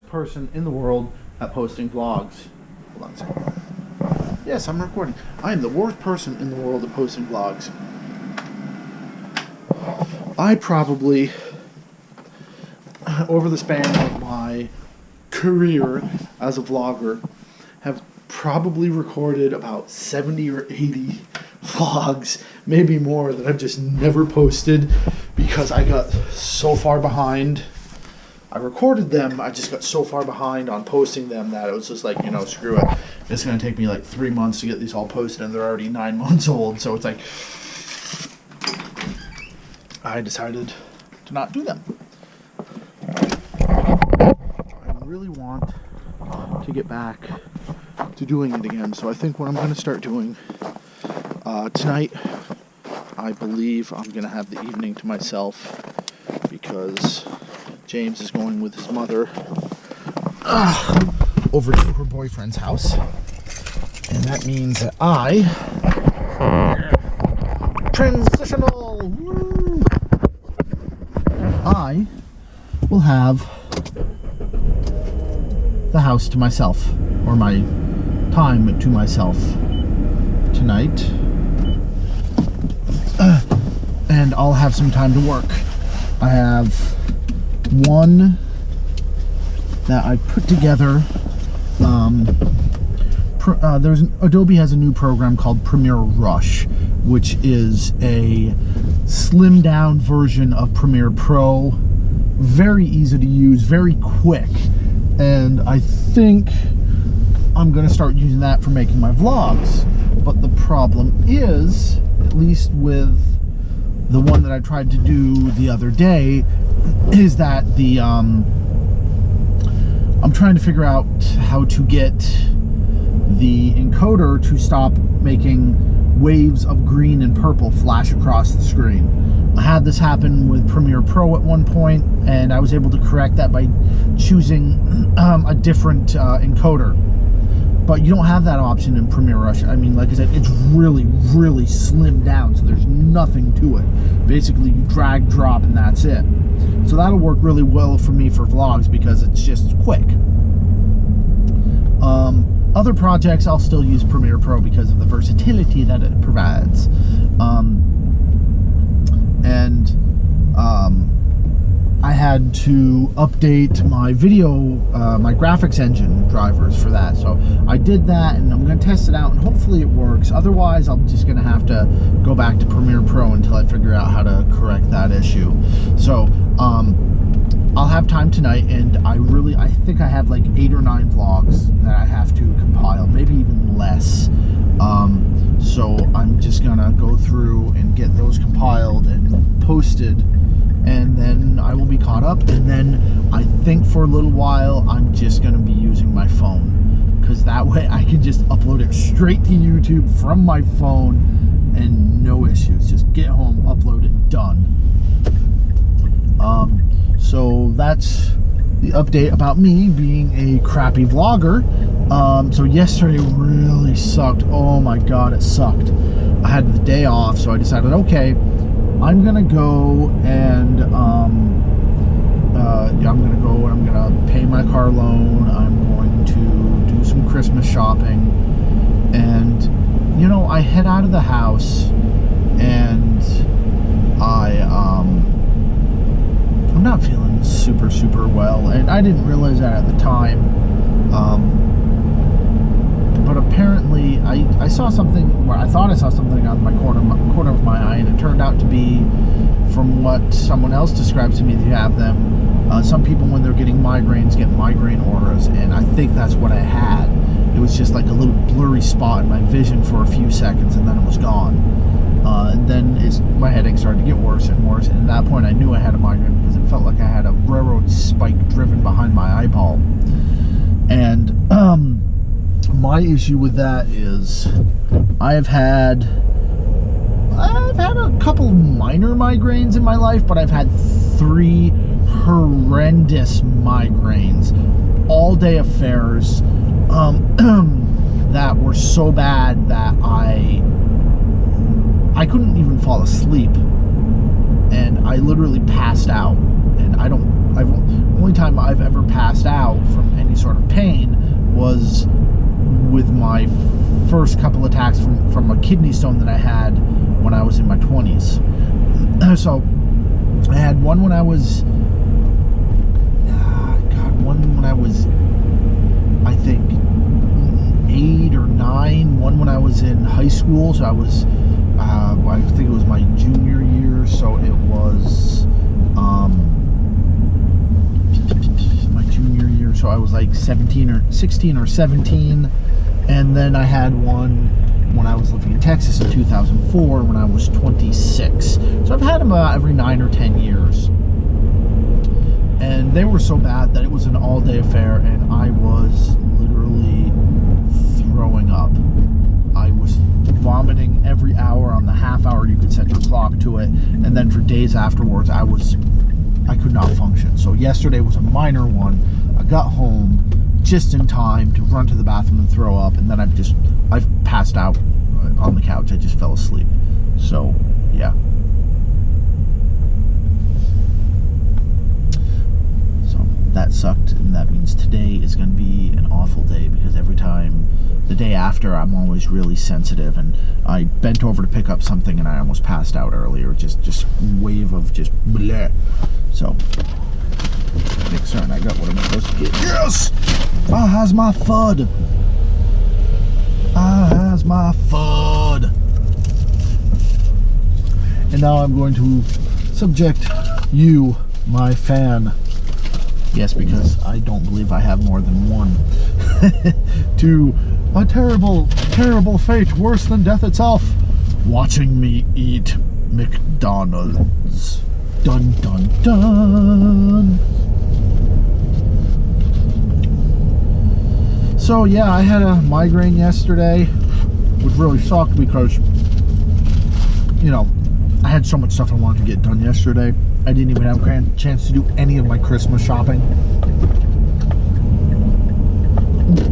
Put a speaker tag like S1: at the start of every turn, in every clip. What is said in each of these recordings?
S1: person in the world at posting vlogs. Hold on a second. Yes, I'm recording. I am the worst person in the world at posting vlogs. I probably, over the span of my career as a vlogger, have probably recorded about 70 or 80 vlogs, maybe more, that I've just never posted because I got so far behind. I recorded them, I just got so far behind on posting them that it was just like, you know, screw it. It's going to take me like 3 months to get these all posted, and they're already 9 months old, so it's like, I decided to not do them. I really want to get back to doing it again, so I think what I'm going to start doing tonight, I believe I'm going to have the evening to myself because James is going with his mother over to her boyfriend's house, and that means that I will have the house to myself, or my time to myself tonight, and I'll have some time to work. I have one that I put together. Adobe has a new program called Premiere Rush, which is a slimmed down version of Premiere Pro. Very easy to use, very quick, and I think I'm going to start using that for making my vlogs. But the problem is, at least with the one that I tried to do the other day, is that the I'm trying to figure out how to get the encoder to stop making waves of green and purple flash across the screen. I had this happen with Premiere Pro at one point, and I was able to correct that by choosing a different encoder. But you don't have that option in Premiere Rush. I mean, like I said, it's really, really slimmed down, so there's nothing to it. Basically, you drag, drop, and that's it. So that'll work really well for me for vlogs because it's just quick. Other projects, I'll still use Premiere Pro because of the versatility that it provides. I had to update my video, my graphics engine drivers for that. So I did that, and I'm going to test it out, and hopefully it works. Otherwise, I'm just going to have to go back to Premiere Pro until I figure out how to correct that issue. So I'll have time tonight, and I think I have like 8 or 9 vlogs that I have to compile, maybe even less. So I'm just gonna go through and get those compiled and posted, and then I will be caught up. And then I think for a little while I'm just gonna be using my phone, because that way I can just upload it straight to YouTube from my phone and no issues. Just get home, upload it, done. So that's the update about me being a crappy vlogger. So yesterday really sucked. Oh my god, it sucked. I had the day off, so I decided, okay, I'm gonna go and I'm gonna pay my car loan. I'm going to do some Christmas shopping, and you know, I head out of the house, and I'm not feeling super well, and I didn't realize that at the time. But apparently, I saw something, where I thought I saw something on my corner of my eye, and it turned out to be, from what someone else describes to me, they have them. Some people, when they're getting migraines, get migraine auras, and I think that's what I had. It was just like a little blurry spot in my vision for a few seconds, and then it was gone. And then my headache started to get worse and worse, and at that point I knew I had a migraine because it felt like I had a railroad spike driven behind my eyeball. And my issue with that is I've had a couple minor migraines in my life, but I've had 3 horrendous migraines, all-day affairs, that were so bad that I couldn't even fall asleep, and I literally passed out. And the only time I've ever passed out from sort of pain was with my first couple attacks from a kidney stone that I had when I was in my 20s. So I had one when I was one when I was, I think, 8 or 9, one when I was in high school, so I was I think it was my junior year, so it was my junior year, so I was like 16 or 17. And then I had one when I was living in Texas in 2004 when I was 26. So I've had them every 9 or 10 years. And they were so bad that it was an all-day affair, and I was literally throwing up. I was vomiting every hour. On the half hour you could set your clock to it, and then for days afterwards I could not function. So yesterday was a minor one. I got home just in time to run to the bathroom and throw up, and then I've passed out on the couch. I just fell asleep. So yeah. That sucked, and that means today is going to be an awful day, because every time, the day after, I'm always really sensitive, and I bent over to pick up something and I almost passed out earlier. Just wave of just bleh. So make certain I got what I'm supposed to get. Yes! I has my FUD. I has my FUD. And now I'm going to subject you, my fan, yes, because I don't believe I have more than one, to a terrible, terrible fate, worse than death itself. Watching me eat McDonald's. Dun, dun, dun. So yeah, I had a migraine yesterday, which really sucked because, you know, I had so much stuff I wanted to get done yesterday. I didn't even have a chance to do any of my Christmas shopping.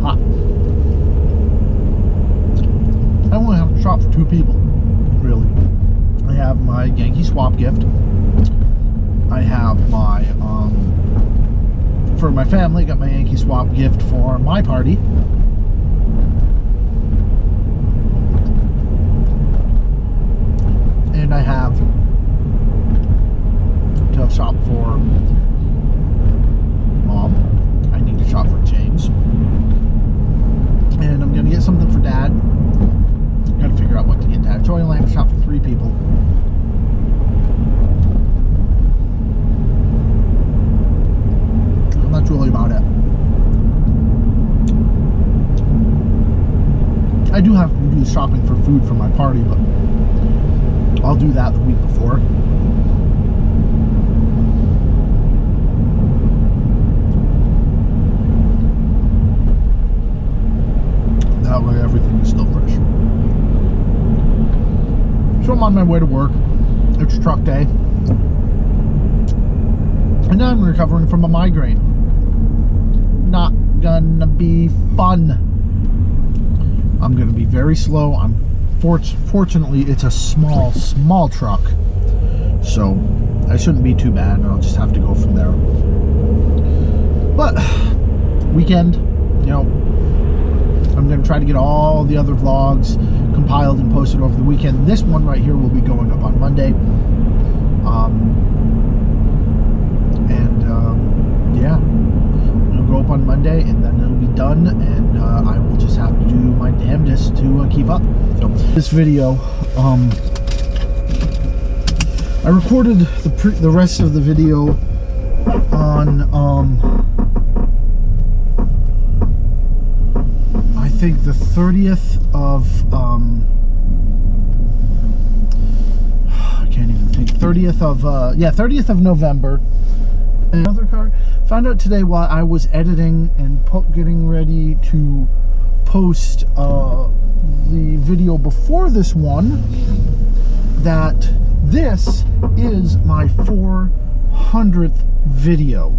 S1: Hot. I only have to shop for 2 people, really. I have my Yankee Swap gift. I have my, for my family, got my Yankee Swap gift for my party. And I have to shop for Mom. I need to shop for James. And I'm going to get something for Dad. Got to figure out what to get Dad. So I only have to shop for 3 people. And that's really about it. I do have to do shopping for food for my party, but I'll do that the week before. That way everything is still fresh. So I'm on my way to work. It's truck day. And now I'm recovering from a migraine. Not gonna be fun. I'm gonna be very slow. Fortunately, it's a small truck, so I shouldn't be too bad, and I'll just have to go from there. But weekend, you know, I'm going to try to get all the other vlogs compiled and posted over the weekend. This one right here will be going up on Monday. Yeah, it'll go up on Monday, and then it'll be done, and I will just have to do my damnedest to keep up. So this video, I recorded the rest of the video on I think the 30th of I can't even think. 30th of 30th of November. Another car. Found out today while I was editing and getting ready to post the video before this one that this is my 400th video,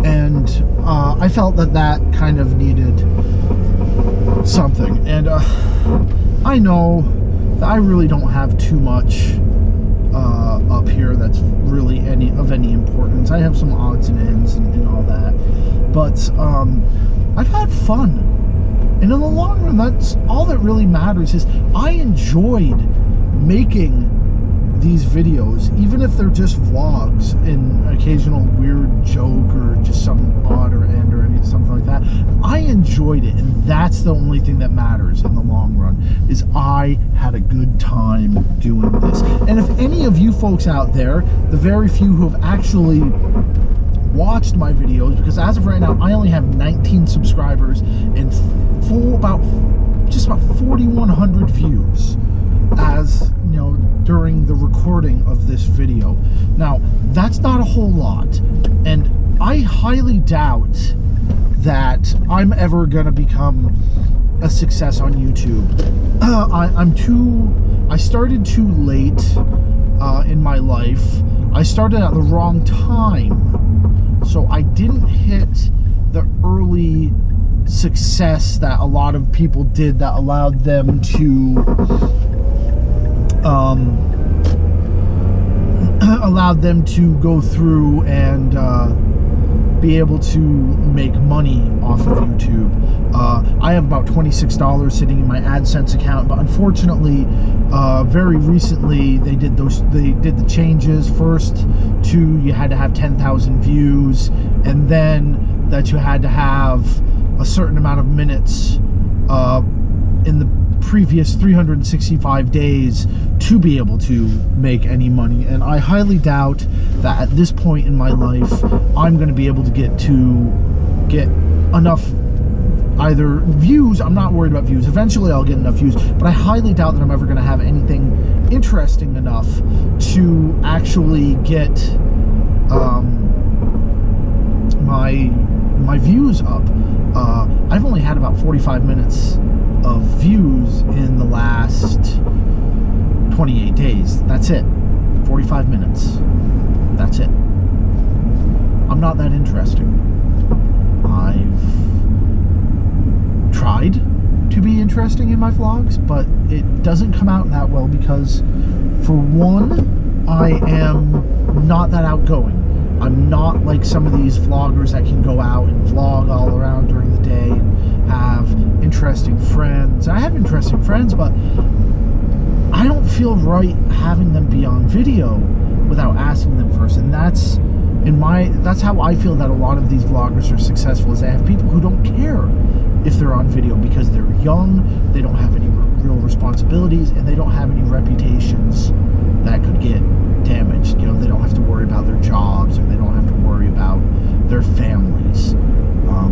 S1: and I felt that kind of needed something, and I know that I really don't have too much up here that's really of any importance. I have some odds and ends and all that, But I've had fun, and in the long run, that's all that really matters. Is I enjoyed making these videos, even if they're just vlogs and occasional weird joke or just some odd or end or anything, something like that. I enjoyed it, and that's the only thing that matters in the long run, is I had a good time doing this. And if any of you folks out there, the very few who have actually watched my videos, because as of right now I only have 19 subscribers and just about 4,100 views, as you know, during the recording of this video. Now, that's not a whole lot, and I highly doubt that I'm ever gonna become a success on YouTube. I started too late in my life. I started at the wrong time, so I didn't hit the early success that a lot of people did, that allowed them to go through and be able to make money off of YouTube. I have about $26 sitting in my AdSense account, but unfortunately, very recently they did the changes. First to you had to have 10,000 views, and then that you had to have a certain amount of minutes in the previous 365 days to be able to make any money. And I highly doubt that at this point in my life I'm going to be able to get enough either views. I'm not worried about views. Eventually I'll get enough views, but I highly doubt that I'm ever going to have anything interesting enough to actually get my views up. I've only had about 45 minutes of views in the last 28 days. That's it. 45 minutes. That's it. I'm not that interesting. I've tried to be interesting in my vlogs, but it doesn't come out that well because, for one, I am not that outgoing. I'm not like some of these vloggers that can go out and vlog all around during the day and have interesting friends. I have interesting friends, but I don't feel right having them be on video without asking them first. And that's how I feel that a lot of these vloggers are successful, is they have people who don't care if they're on video because they're young, they don't have any real responsibilities, and they don't have any reputations that could get damaged. You know, they don't have to worry about their jobs, or they don't have to worry about their families.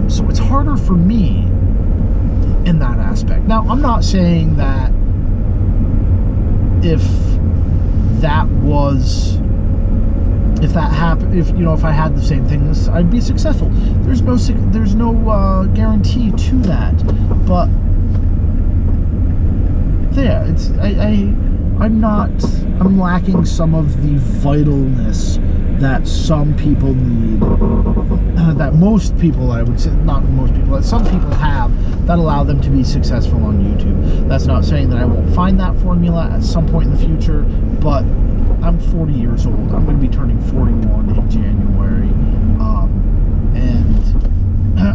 S1: So it's harder for me in that aspect. Now, I'm not saying that if that happened, if I had the same things, I'd be successful. There's no guarantee to that. But yeah, I'm lacking some of the vitalness that some people need, that most people, I would say, not most people, that some people have, that allow them to be successful on YouTube. That's not saying that I won't find that formula at some point in the future, but I'm 40 years old. I'm going to be turning 41 in January, and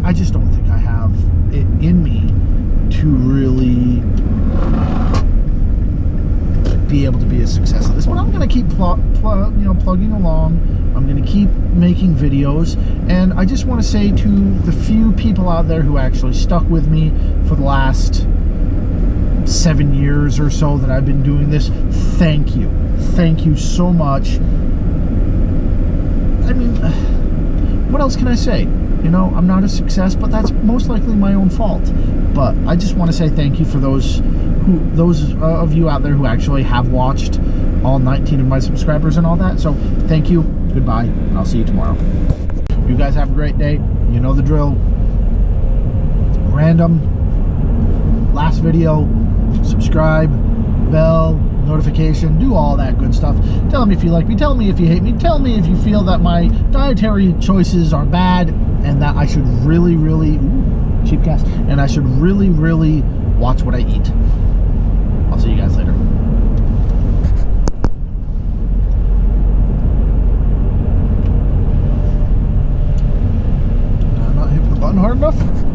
S1: I just don't think I have it in me to really be able to be a success at this. But I'm going to keep plugging along. I'm going to keep making videos, and I just want to say to the few people out there who actually stuck with me for the last 7 years or so that I've been doing this, thank you. Thank you so much. I mean, what else can I say? You know, I'm not a success, but that's most likely my own fault. But I just want to say thank you for those of you out there who actually have watched all 19 of my subscribers and all that. So thank you, goodbye, and I'll see you tomorrow. You guys have a great day. You know the drill. Random, last video, subscribe, bell, notification, do all that good stuff. Tell me if you like me, tell me if you hate me, tell me if you feel that my dietary choices are bad and that I should really, cheap gas, and I should really watch what I eat. I'll see you guys later. I'm not hard enough?